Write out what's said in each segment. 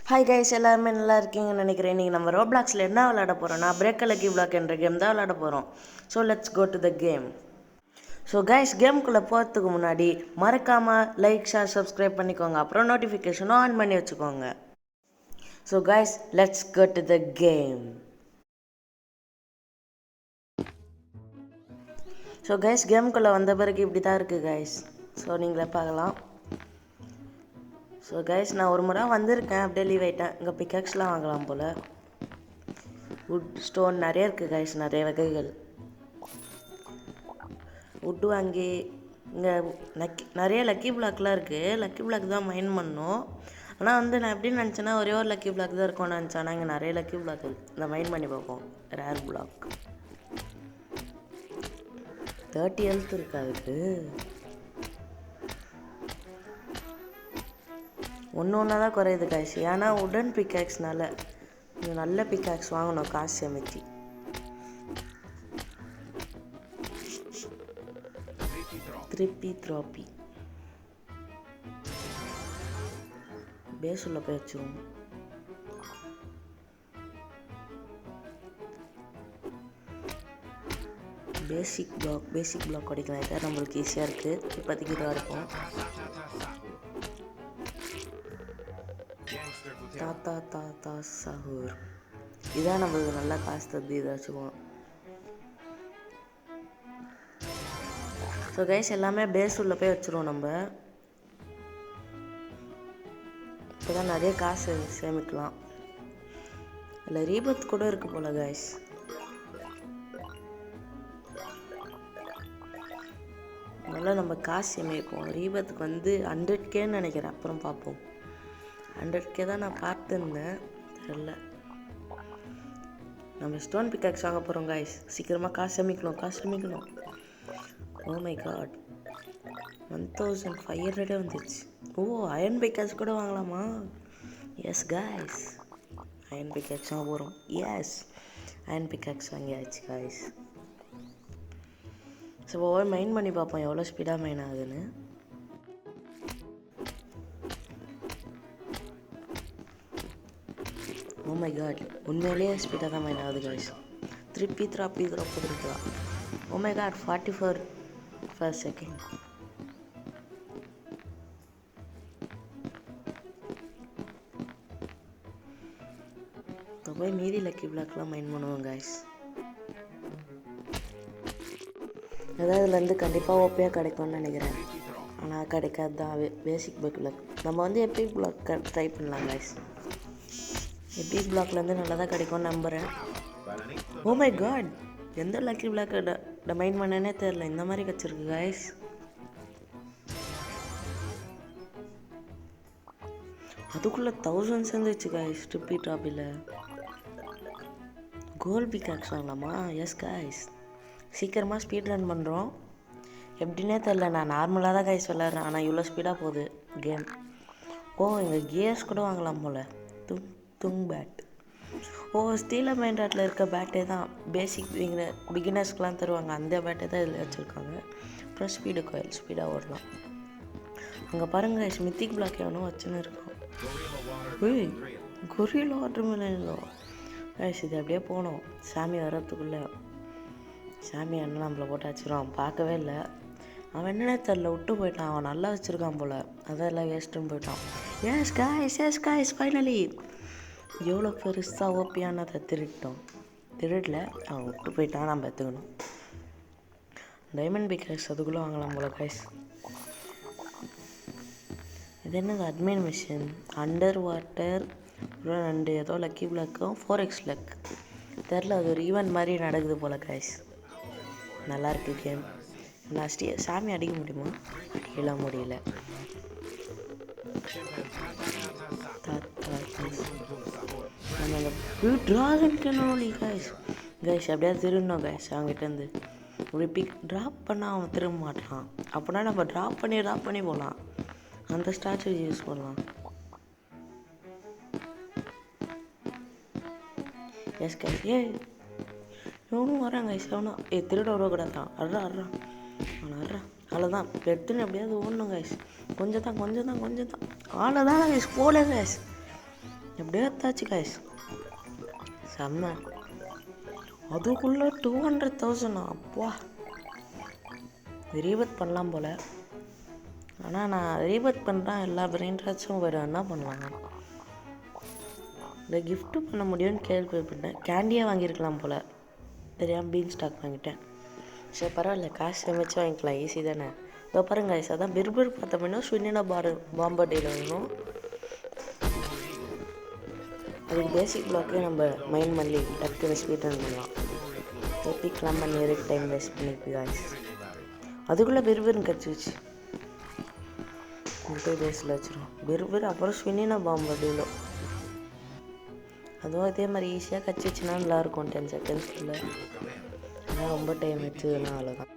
Hi guys, எல்லாருமே நல்லா இருக்கீங்கன்னு நினைக்கிறேன். இன்றைக்கி நம்ம ரோப்ளாக்ஸில் என்ன விளையாட போகிறோம்னா பிரேக் லக்கி பிளாக் என்ற கேம் தான் விளையாட போகிறோம். So let's go to the game. So guys, கேமுக்குள்ளே போகிறதுக்கு முன்னாடி மறக்காமல் லைக், ஷேர், சப்ஸ்கிரைப் பண்ணிக்கோங்க. அப்புறம் நோட்டிஃபிகேஷனும் ஆன் பண்ணி வச்சுக்கோங்க. So guys, let's go to the game. So guys, கேமுக்குள்ளே வந்த பிறகு இப்படி தான் இருக்குது கைஸ். ஸோ நீங்களே பார்க்கலாம். ஸோ கைஸ், நான் ஒரு முறை வந்திருக்கேன், அப்படியே லீவ் ஆகிட்டேன். இங்கே பிக்காக்ஸ்லாம் வாங்கலாம் போல். வுட் ஸ்டோன் நிறைய இருக்குது கைஸ், நிறைய வகைகள். வுட்டு வாங்கி இங்கே நிறைய லக்கி பிளாக்லாம் இருக்குது. லக்கி பிளாக் தான் மைன் பண்ணோம். ஆனால் வந்து நான் எப்படி நினச்சேன்னா ஒரே ஒரு லக்கி பிளாக் தான் இருக்கும்னு நினச்சேன். ஆனால் இங்கே நிறைய லக்கி பிளாக் இந்த மைன் பண்ணி பார்ப்போம். ரேர் பிளாக் 30 ஹெல்த் இருக்கு. அதுக்கு ஒன்று ஒன்றா தான் குறையுது காய்ச்சி. ஏன்னா உடன் பிக்காக்ஸ்னால கொஞ்சம் நல்ல பிக்காக்ஸ் வாங்கணும் காசு சேமிச்சு. த்ராப்பி பேஸ் உள்ள போய் வச்சுருவோம். பேசிக் பிளாக் கிடைக்கலாம். இதான் நம்மளுக்கு ஈஸியாக இருக்குது. இப்போதைக்கு இதாக இருக்கும். தாத்தா சஹூர் இதான் நம்மளுக்கு நல்லா காசு தந்து இதை வச்சுக்குவோம். ஸோ கைஸ், எல்லாமே பேஸ் உள்ள போய் வச்சுருவோம். நம்ம இப்போ தான் நிறைய காசு சேமிக்கலாம். இல்லை ரீபத் கூட இருக்கு போல கைஸ். நல்லா நம்ம காசு சேமிப்போம். ரீபத்துக்கு வந்து 100Kன்னு நினைக்கிறேன். அப்புறம் பார்ப்போம். 100K தான் நான் பார்த்துருந்தேன். தெரியல. நம்ம ஸ்டோன் பிக்காக்ஸ் வாங்க போகிறோம் கைஸ். சீக்கிரமாக காசு சேமிக்கணும். ஓ மை காட், 1500 வந்துடுச்சு. ஓ, அயன் பிக்காக்ஸ் கூட வாங்கலாமா? எஸ் கைஸ், அயன் பிக்காக்ஸ் வாங்க போகிறோம். எஸ், அயன் பிக்காக்ஸ் வாங்கியாச்சு கைஸ். ஸோ ஒவ்வொரு மைன் பண்ணி பார்ப்போம் எவ்வளோ ஸ்பீடாக மைன் ஆகுதுன்னு. ஓ மை காட், உண்மையிலேயே ஸ்பீடாக தான் மைன் ஆகுது கைஸ். த்ராப்பி இருக்கலாம். Oh my god, 44 per second. இப்போ போய் மீதி லக்கி பிளாக்லாம் மைன் பண்ணுவோம் கைஸ். அதாவது இதுலேருந்து கண்டிப்பாக ஓப்பியாக கிடைக்கும்னு நினைக்கிறேன். ஆனால் கிடைக்காது தான். பேசிக் பிளாக் நம்ம வந்து எபிக் பிளாக் ட்ரை பண்ணலாம் கைஸ். எபிக் பிளாக்லேருந்து நல்லா தான் கிடைக்கும்னு நம்புகிறேன். ஓ மை காட், எந்த லக்கி பிளாக் மைன் பண்ணனே தெரில. இந்த மாதிரி வச்சிருக்கு கைஸ். அதுக்குள்ளே 1000 சேர்ந்துச்சு கைஸ். ட்ராப்பியில் கோல்ட் பிக்காக்ஸ் வாங்கலாமா? எஸ் கைஸ், சீக்கிரமாக ஸ்பீட் ரன் பண்ணுறோம். எப்படின்னே தெரில. நான் நார்மலாக தான் கைஸ் விளாட்றேன். ஆனால் இவ்வளோ ஸ்பீடாக போகுது கேம். ஓ, இங்கே கியர்ஸ் கூட வாங்கலாம் போல். துங் பேட். ஓ, ஸ்டீலர் மைண்டாட்டில் இருக்க பேட்டே தான் பேசிக் பிகினர்ஸ்க்கெலாம் தருவாங்க. அந்த பேட்டே தான் இதில் வச்சுருக்காங்க. அப்புறம் ஸ்பீடு கோயில், ஸ்பீடாக ஓடலாம். அங்கே பாருங்கள், மித்திக் பிளாக் எவனோ வச்சுன்னு இருக்கோம். ஏய், கொரியல வாட்டர் மிலனோ கைஸ். இது அப்படியே போனோம். சாமி வர்றதுக்குள்ளே சாமி அண்ணன் நம்மளை போட்டு வச்சுருவான். பார்க்கவே இல்லை. அவன் என்னன்னே தெரில, விட்டு போயிட்டான். அவன் நல்லா வச்சுருக்கான் போல். அதெல்லாம் வேஸ்ட்டுன்னு போயிட்டான். எஸ் கைஸ், ஃபைனலி எவ்வளோ பெருசாக ஓப்பியானதை திருடல. அவன் விட்டு போயிட்டான். நம்ம எடுத்துக்கணும். டைமண்ட் பிக்காக்ஸ் அதுக்குள்ளே வாங்கலாம் போல கைஸ். இது என்னது? அட்மின் மிஷின், அண்டர் வாட்டர், அப்புறம் 2 ஏதோ லக்கி பிளாக்கும் 4x லக் தெரில. அது ஒரு ஈவெண்ட் மாதிரி நடக்குது போல கைஸ். நல்லாயிருக்கு கேம். நான் சாமி அடிக்க முடியுமா? அடிக்கலாம் முடியல. Dragon Connolly guys. அப்படியே திருடணும் கைஸ். அவங்ககிட்டருந்து ஒரு பிக் ட்ராப் பண்ணால் அவன் திரும்ப மாட்டான். அப்படின்னா நம்ம ட்ராப் பண்ணி போகலாம். அந்த ஸ்டாச்சு யூஸ் பண்ணலாம். S guys. இவனும் வரான் கைஸ். திருட வரக்கூடாது தான். அட்றா அவ்வளோதான். எடுத்துன்னு எப்படியாவது ஓடணும் கைஸ். கொஞ்சம் தான். அவ்வளோதான் கைஸ். போல கைஸ். எப்படியோ எடுத்தாச்சு கைஸ். செம்ம. அதுக்குள்ளே 200,000 அப்பா. ரீபத் பண்ணலாம் போல். ஆனால் நான் ரீபத் பண்ணுறேன் எல்லா பிரெயின் ராட்ஸும் போய்டும். என்ன பண்ணலாம்? இந்த கிஃப்ட்டு பண்ண முடியும்னு கேள்விப்பட்டேன். கேண்டியாக வாங்கியிருக்கலாம் போல். தெரியாமல் பீன் ஸ்டாக் வாங்கிட்டேன். சரி பரவாயில்ல, காசு சேமிச்சு வாங்கிக்கலாம். ஈஸி தானே. இதோ பாருங்க கைஸ், அதான் பிர்பர் பார்த்தோம்னா ஸ்வின்னினா பாம்பர்டேயில் வேணும். அதுக்கு பேசிக் பிளாக்கே நம்ம மைண்ட் பண்ணி டக்குன்னு ஸ்பீட் ரன் பண்ணலாம். எப்பிக்கலாம் பண்ணி எதுக்கு டைம் வேஸ்ட் பண்ணிக்கு காய்ஸ். அதுக்குள்ளே பிர்பர்னு கிடச்சிச்சு. போய் பேஸில் வச்சிடும் பிர்பர். அப்புறம் ஸ்வின்னினா பாம்பர்டேலோ அதுவும் இதே மாதிரி ஈஸியாக கச்சிச்சுன்னா நல்லாயிருக்கும். 10 செகண்ட்ஸில். ஆனால் ரொம்ப டைம் வச்சுதுன்னா அவ்வளோதான்.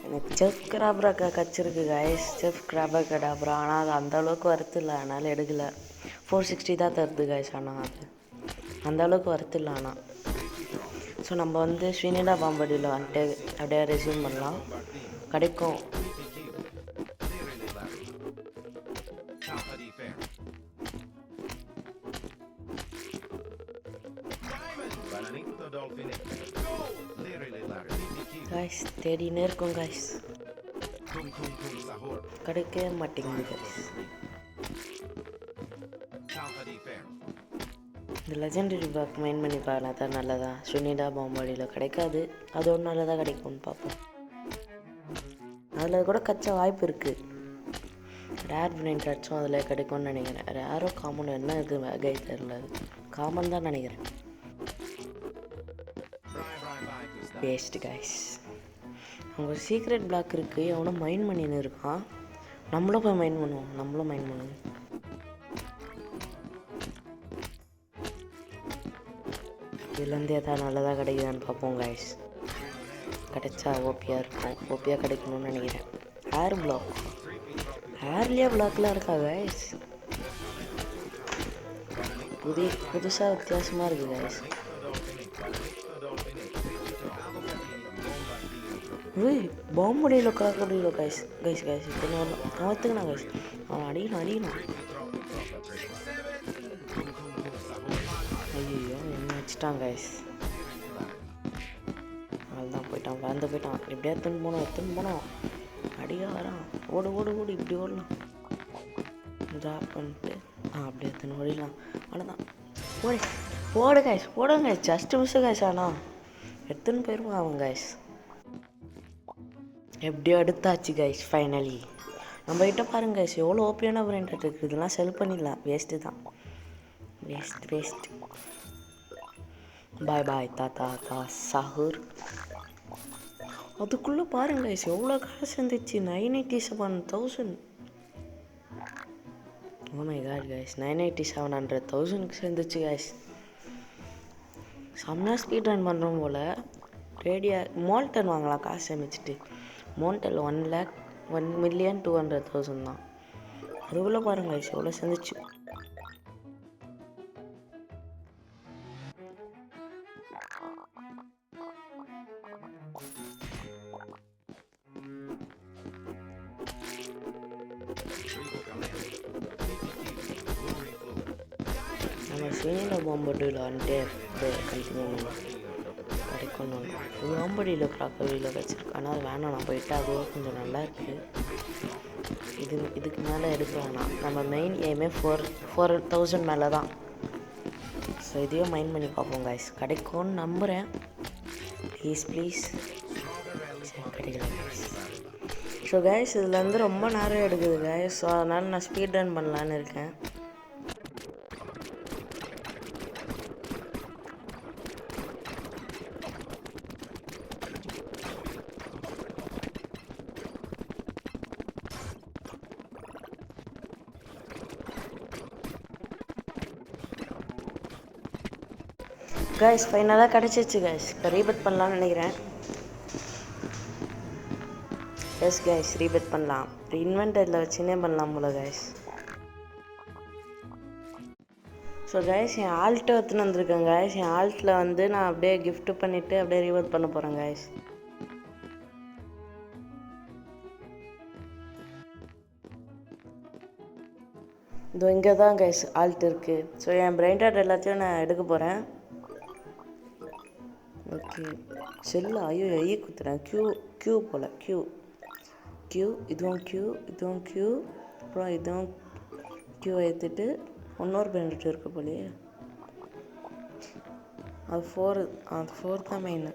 எனக்கு செஃப் கிராப்ரா கச்சிருக்கு காய்ஸ். Chef கிராபா Kadabra. ஆனால் அது அந்தளவுக்கு வருத்து இல்லை, அதனால் எடுக்கலை. 460 தான் தருது காய்ஸ். ஆனால் அது அந்தளவுக்கு வருத்து இல்லை. ஆனால் ஸோ நம்ம வந்து ஸ்வினிடா பாம்படியில் வந்துட்டு அப்படியே ரெஸ்யூம் பண்ணலாம். கிடைக்கும். காய்ஸ் தேடினே இருக்கும் காய்ஸ். கிடைக்கவே மாட்டேங்குது காய்ஸ். இந்த லெஜெண்டரி பாக் மைண்ட் பண்ணி பாருங்கள். தான் நல்லதா. ஸ்வினிடா பாம்படியில் கிடைக்காது. அது ஒன்று நல்லதாக கிடைக்கும்னு பார்ப்போம். அதில் கூட கச்ச வாய்ப்பு இருக்குது. ரேர் பிரெயின் ராட்ஸும் அதில் கிடைக்கும்னு நினைக்கிறேன். ரேரோ காமன் என்ன இது கை தெரில. அது காமன் தான் நினைக்கிறேன். Waste guys. அவங்க சீக்ரெட் பிளாக் இருக்குது. எவனும் மைண்ட் பண்ணின்னு இருக்கான். நம்மளும் போய் மைண்ட் பண்ணுவோம். நம்மளும் மைண்ட் பண்ணுவோம். இதுலேருந்து எதாவது நல்லதாக கிடைக்குதான்னு பார்ப்போம் கைஸ். கிடைச்சா ஓபியாக இருக்கும். ஓபியாக கிடைக்கணும்னு நினைக்கிறேன். Hair black. ஹேர்லேயே பிளாக்லாம் இருக்கா கைஸ். புதுசாக வித்தியாசமாக இருக்குது கைஸ். ஏய் பாம்படியில் காக்கடியில் கைஸ். கைஸ் கைஸ் இப்போ அவன் எடுத்துக்கணும் கைஸ். அவன் அடிக்கணும். ஐயோ என்ன வச்சுட்டான் கைஸ். அதுதான் போயிட்டான். வளர்ந்து போயிட்டான். எப்படியா எடுத்துன்னு போனோம். அடியாக வரான். ஓடு இப்படி ஓடலாம். ட்ராப் பண்ணிட்டு அப்படியே எடுத்துன்னு ஓடிடலாம். அவ்வளோதான். ஓடு கைஸ். ஓடுங்க கைஸ். Just miss guys. ஆனால் எடுத்துன்னு போயிடுவான் அவன் கைஸ். எப்படியோ எடுத்தாச்சு கைஸ் ஃபைனலி. நம்ம கிட்ட பாருங்க கைஸ் எவ்வளோ ஓப்பியான பிராண்ட் இருக்குது. இதெல்லாம் செல் பண்ணிடலாம். வேஸ்ட்டு தான். வேஸ்ட். பாய் தாத்தா சாஹூர். அதுக்குள்ளே பாருங்க கைஸ் எவ்வளோ காசு இருந்துச்சு. 987,000. Oh my God guys. 987,000 சேர்ந்துச்சு கைஸ். செம்மையாக ஸ்பீட் ரன் பண்ணுறோம் போல். ரேடியா மோல்டன் வாங்கலாம் காசு சேமிச்சுட்டு. மோல்டல் 1,200,000 தான். அதுக்குள்ளே பாருங்க கைஸ் எவ்வளோ சேர்ந்துச்சு. நம்ம ஸ்வினிடா பாம்படியில் வந்துட்டு கண்டினியூ பண்ணலாம். கிடைக்கணும். பாம்படியில் கிராக்கரியில் வச்சுருக்கு. ஆனால் அது வேணாம். நான் போயிட்டு அதுவும் கொஞ்சம் நல்லா இருக்குது. இதுக்கு மேலே எடுக்க வேணாம். நம்ம மெயின் எய்மே 4,000 மேலே தான். ஸோ இதையும் மைண்ட் பண்ணி பார்ப்போம் கைஸ். கிடைக்கும்னு நம்புகிறேன். ப்ளீஸ் கிடைக்கல கைஸ். ஸோ கைஸ் இதுலேருந்து ரொம்ப நேரம் எடுக்குது கைஸ். ஸோ அதனால் நான் ஸ்பீட் ரன் பண்ணலான்னு இருக்கேன். கைஸ் ஃபைனலாக கிடச்சிச்சு கைஸ். இப்போ ரீபத் பண்ணலான்னு நினைக்கிறேன். எஸ் கைஸ் ரீபத் பண்ணலாம். இன்வென்டரியில் வச்சுன்னே பண்ணலாம் போல கைஸ். ஸோ கைஸ் என் ஆல்ட்டை எடுத்துன்னு வந்திருக்கேன் கைஸ். என் ஆல்ட்டில் வந்து நான் அப்படியே கிஃப்ட் பண்ணிவிட்டு அப்படியே ரீபத் பண்ண போகிறேன் கைஸ். இதோ இங்கே தான் கைஸ் ஆல்ட் இருக்குது. ஸோ என் பிரெயின் டாட் எல்லாத்தையும் நான் எடுக்க போகிறேன். ஓகே செல்லு ஐயோ ஐயே குத்துறேன். க்யூ போல் க்யூ இதுவும் க்யூ அப்புறம் இதுவும் க்யூ ஏற்றிட்டு இன்னொரு பிரெயின் டாட் இருக்க போலையே. அது ஃபோர் தான் மெயின்.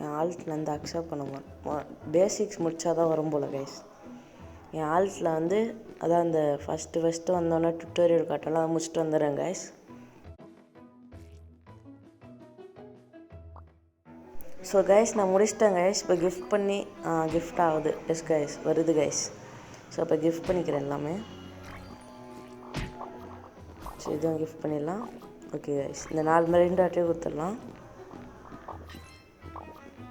என் ஆல்ட்லேருந்து அக்செப்ட் பண்ணுவேன். பேசிக்ஸ் முடித்தா தான் வரும் போல் கைஸ். என் ஆல்ட்டில் வந்து அதான் அந்த ஃபஸ்ட்டு வந்தோடனே டுட்டோரியல் காட்டலாம், அதை முடிச்சுட்டு வந்துடுறேன் கைஸ். ஸோ கைஸ் நான் முடிச்சிட்டேன் கைஸ். இப்போ கிஃப்ட் ஆகுது. எஸ் கைஸ் வருது கைஸ். ஸோ இப்போ கிஃப்ட் பண்ணிக்கிறேன் எல்லாமே. ஸோ இதுவும் கிஃப்ட் பண்ணிடலாம். ஓகே கைஸ் இந்த 4 பிரெயின் டாட்டையும் கொடுத்துடலாம்.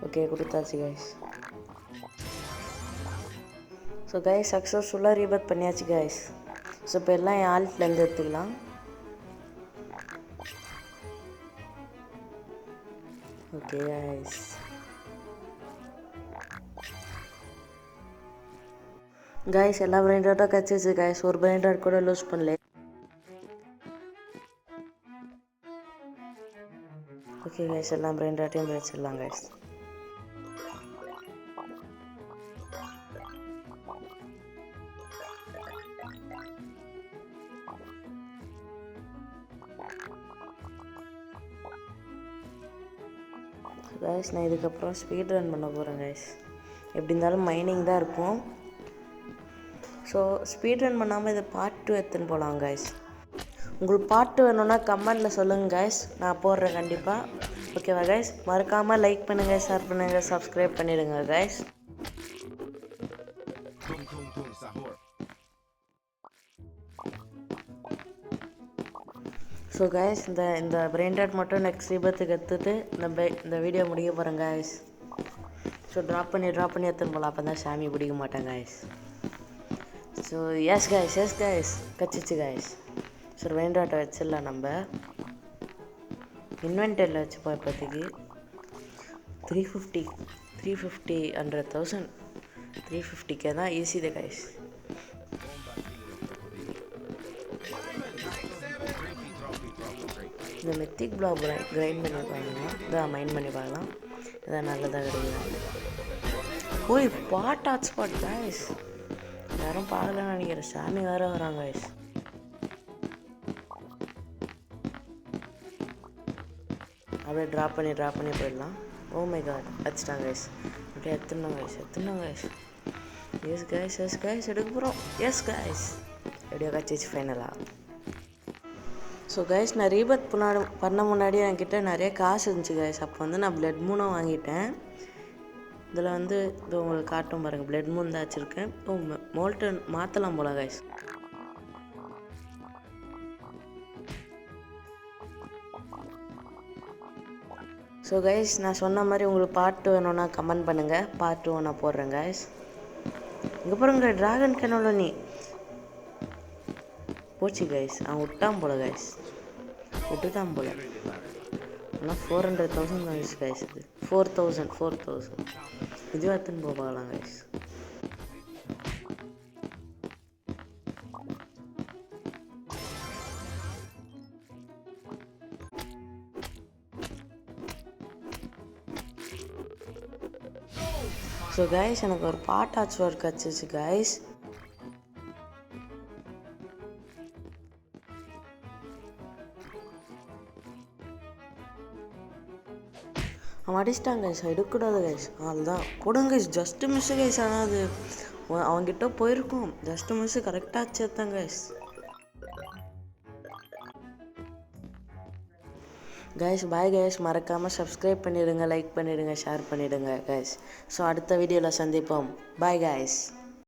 ஓகே கொடுத்தாச்சு கைஸ். ஸோ கைஸ் சக்ஸஸ்ஃபுல்லாக ரீபர்த் பண்ணியாச்சு கைஸ். ஸோ இப்போ எல்லாம் என் ஆல்ட்லேருந்து எடுத்துக்கலாம். ஓகே கைஸ் எல்லா பிரெயின் டாட்டும் கிடச்சிச்சு கைஸ். ஒரு பிரெயின் டாட் கூட லூஸ் பண்ணல. ஓகே கைஸ் எல்லாம் பிரெயின் டாட்டையும் வச்சிடலாம் கைஸ். கைஸ் நான் இதுக்கப்புறம் ஸ்பீட் ரன் பண்ண போகிறேன் கைஸ். எப்படி இருந்தாலும் மைனிங் தான் இருக்கும். ஸோ ஸ்பீட் ரன் பண்ணாமல் இதை பார்ட் 2 எடுத்துன்னு போகலாம் கைஸ். உங்களுக்கு பார்ட் 2 வேணும்னா கமெண்டில் சொல்லுங்கள் கைஸ், நான் போடுறேன் கண்டிப்பாக. ஓகேவா கைஸ்? மறக்காமல் லைக் பண்ணுங்கள், ஷேர் பண்ணுங்கள், சப்ஸ்கிரைப் பண்ணிடுங்க கைஸ். ஸோ கைஸ் இந்த பிரெயின் டாட் மட்டும் நெக்ஸ்ட் ரீபத்துக்கு எடுத்துகிட்டு இந்த வீடியோ முடிக்க போகிறேன் கைஸ். ஸோ ட்ராப் பண்ணி எடுத்துன்னு போகலாம். அப்போ தான் சாமி பிடிக்க மாட்டேன் கைஸ். ஸோ எஸ் கைஸ் கச்சிச்சு கைஸ். ஸோ பிரெயின் டாட்டை வச்சிடலாம். நம்ம இன்வென்டரியில் வச்சுப்போம். இப்போதைக்கு 350 100,000 350K தான் ஈஸி தான் கைஸ். இந்த மெத்திக் பிளாக் கிரைண்ட் பண்ணி பார்க்கலாம். இதான் மைண்ட் பண்ணி பார்க்கலாம். இதான் நல்லதாக கிடையாது. ஓய் பாட் ஹாட்ஸ்பாட் கைஸ். யாரும் பார்க்கலன்னு நினைக்கிறேன். சாமி வேறு வராங்க கைஸ். அப்படியே ட்ராப் பண்ணி போயிடலாம். ஓ மை காட் வச்சுட்டாங்க கைஸ். அப்படியே எத்தணும் கைஸ். எஸ் கைஸ் எடுக்க போகிறோம். எஸ் கைஸ் எப்படியோ கச்சிச்சு ஃபைனலாக. ஸோ கைஸ் நான் ரீபத் பண்ண முன்னாடி என்கிட்ட நிறைய காசு இருந்துச்சு கைஸ். அப்போ வந்து நான் பிளட் மூணும் வாங்கிட்டேன். இதில் வந்து இது உங்களுக்கு காட்டும் பாருங்கள். பிளட் மூன் தான் வச்சுருக்கேன். மோல்டன் மாற்றலாம் போல கைஸ். ஸோ கைஸ் நான் சொன்ன மாதிரி உங்களுக்கு பார்ட் 2 வேணும்னா கமெண்ட் பண்ணுங்கள். பார்ட் 2 நான் போடுறேன் கைஸ். இங்கே பாருங்க ட்ராகன் கேனோட நீ போச்சு கைஸ். அவன் விட்டான் போல கைஸ். விட்டுட்டான் போல. ஆனால் 400,000 கைஸ் கைஸ். இது 4,000 இதுவும் எத்தனை போகலாம் கைஸ். ஸோ கைஸ் எனக்கு ஒரு பார்ட் ஆச்சு ஒர்க் கிடச்சிச்சு கைஸ். அவன் அடிச்சிட்டாங்க கைஸ். எடுக்கூடாது கைஸ். அதுதான் போடுங்க கைஸ். Just miss guys. ஆனால் அது அவங்ககிட்ட போயிருக்கும். ஜஸ்ட்டு மிஸ்ஸு கரெக்டாக வச்சுருந்தாங்க கைஸ். Guys bye guys. மறக்காமல் சப்ஸ்கிரைப் பண்ணிடுங்க, லைக் பண்ணிடுங்க, ஷேர் பண்ணிடுங்க கைஸ். ஸோ அடுத்த வீடியோவில் சந்திப்போம். Bye guys.